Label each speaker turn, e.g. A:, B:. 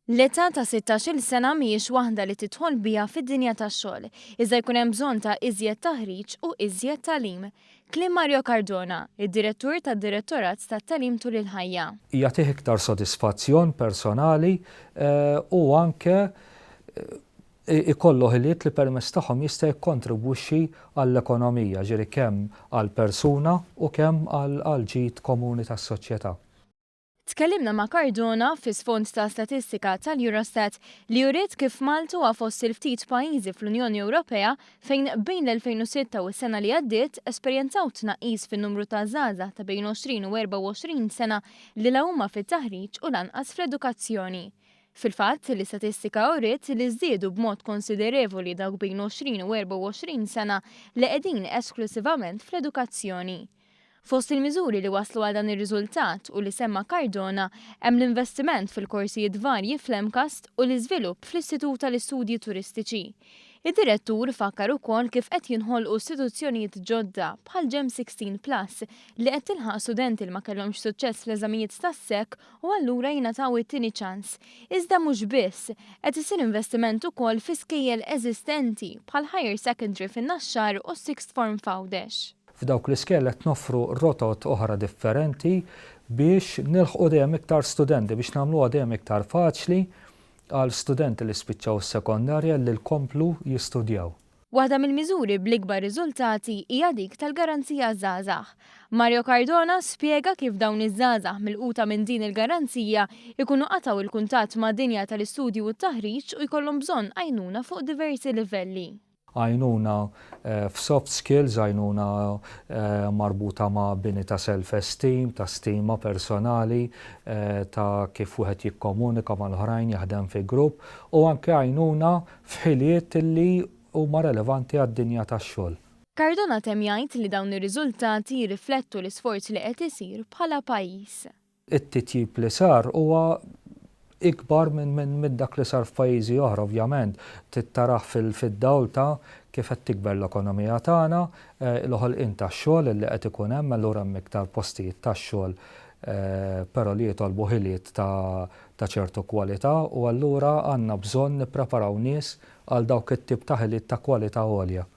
A: L-età ta' 16-il sena mhijiex waħda li tidħol biha fid-dinja tax-xogħol, iżda jkun hemm bżonn ta' iżjed taħriġ u iżjed tagħlim. Kliem Mario Cardona, id-direttur tad-Direttorat tat-Tagħlim tul il-ħajja.
B: Jagħtih iktar sodisfazzjon personali u anke ikollu ħiliet li permezz tagħhom jista' jikkontribwixxi għall-ekonomija, ġieli kemm għall-persuna u kemm għall ġid komuni tas-soċjetà.
A: Tkellimna ma' Cardona fi sfond ta' statistika tal-Eurostat li juriet kif Malta huwa fost il-ftit pajjiżi fl-Unjoni Ewropea fejn bejn l-2006 u s-sena li għaddiet esperjenzaw tnaqqis fin-numru ta' żgħażagħ ta' bejn 20 u 24 sena li la huma fit-taħriġ u lanqas fl-edukazzjoni. Fil-fatt, l-istatistika uriet li żdiedu b'mod konsiderevoli dawk bejn 20 u 24 sena li qegħdin esklusivament fl-edukazzjoni. Fost il-miżuri li waslu għal dan ir-riżultat u li semma Cardona hemm l-investiment fil-korsijiet varji fl-Emcast u l-iżvilupp fl-Istitut tal-Istudji Turistiċi. Id-direttur fakkar ukoll kif qed jinħolqu istituzzjonijiet ġodda bħal Gem 16+ li qed tilħaq studenti li ma kellhomx suċċess fl-eżamijiet tas-sekk u allura jingħataw it-tieni ċans. Iżda mhux biss, qed isir investiment ukoll fi skejjel eżistenti bħal Higher Secondary fin-Naxxar u Sixth Form f'Għawdex.
B: F'dawk l-iskejjel qed noffru rotot oħra differenti biex nilħqu dejjem iktar studenti biex nagħmluha dejjem iktar faċli għal studenti li spiċċaw is-sekondarja li l-komplu jistudjaw.
A: Waħda mill-miżuri bl-ikbar riżultati hija dik tal-garanzija żgħażagħ. Mario Cardona spjega kif dawn iż-żgħażagħ milquta minn din il-garanzija ikunu qataw il-kuntatt ma' dinja tal-istudju u t-taħriġ u jkollhom bżonn għajnuna fuq diversi livelli.
B: Għajnuna f'soft skills, għajnuna marbuta ma' bini ta' self-esteem, ta' stima personali, ta' kif wieħed jikkomunika mal-oħrajn jaħdem fi grupp u anke għajnuna f'ħiliet li huma relevanti għad-dinja tax-xogħol.
A: Cardona tem jgħid li dawn ir-riżultati jirriflettu l-isforz li qed isir bħala pajjiż.
B: It-titjib li sar huwa ikbar minn dak li sar f'pajjiżi oħra, ovvjament, tittaraħ fid-dawl ta' kif qed tikber l-ekonomija tagħna, l-ħolqien tax-xogħol li qed ikun hemm allura hemm iktar postijiet tax-xogħol però li jitolbu ħiliet ta' ċertu kwalità u allura għandna bżonn nippreparaw nies għal dawk it-tip ta' ħiliet ta' kwalità għolja.